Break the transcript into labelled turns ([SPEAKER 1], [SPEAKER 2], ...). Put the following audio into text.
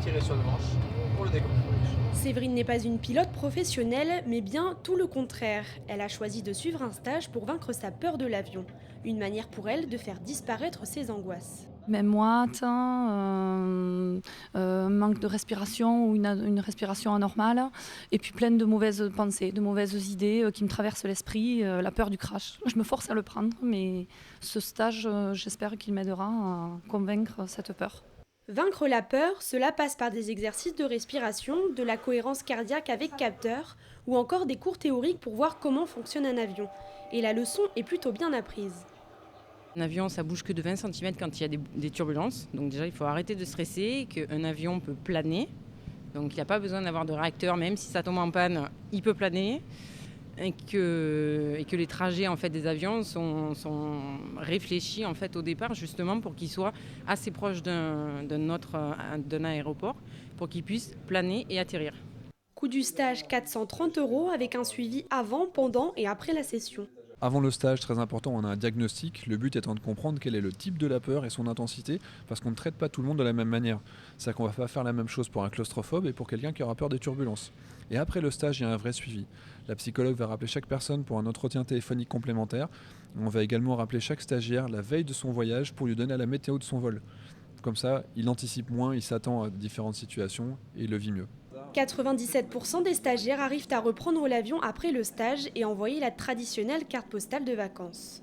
[SPEAKER 1] tirer sur le manche pour le décollage.
[SPEAKER 2] Séverine n'est pas une pilote professionnelle, mais bien tout le contraire. Elle a choisi de suivre un stage pour vaincre sa peur de l'avion. Une manière pour elle de faire disparaître ses angoisses.
[SPEAKER 3] Même moite, manque de respiration ou une respiration anormale, et puis pleine de mauvaises pensées, de mauvaises idées qui me traversent l'esprit, la peur du crash. Je me force à le prendre, mais ce stage, j'espère qu'il m'aidera à convaincre cette peur.
[SPEAKER 2] Vaincre la peur, cela passe par des exercices de respiration, de la cohérence cardiaque avec capteur, ou encore des cours théoriques pour voir comment fonctionne un avion. Et la leçon est plutôt bien apprise.
[SPEAKER 4] Un avion, ça bouge que de 20 cm quand il y a des turbulences. Donc déjà, il faut arrêter de stresser, qu'un avion peut planer. Donc il n'y a pas besoin d'avoir de réacteur, même si ça tombe en panne, il peut planer. Et que les trajets en fait, des avions sont réfléchis en fait, au départ, justement pour qu'ils soient assez proches d'un aéroport, pour qu'ils puissent planer et atterrir.
[SPEAKER 2] Coût du stage 430 € avec un suivi avant, pendant et après la session.
[SPEAKER 5] Avant le stage, très important, on a un diagnostic, le but étant de comprendre quel est le type de la peur et son intensité, parce qu'on ne traite pas tout le monde de la même manière. C'est-à-dire qu'on ne va pas faire la même chose pour un claustrophobe et pour quelqu'un qui aura peur des turbulences. Et après le stage, il y a un vrai suivi. La psychologue va rappeler chaque personne pour un entretien téléphonique complémentaire. On va également rappeler chaque stagiaire la veille de son voyage pour lui donner la météo de son vol. Comme ça, il anticipe moins, il s'attend à différentes situations et il le vit mieux.
[SPEAKER 2] 97% des stagiaires arrivent à reprendre l'avion après le stage et envoyer la traditionnelle carte postale de vacances.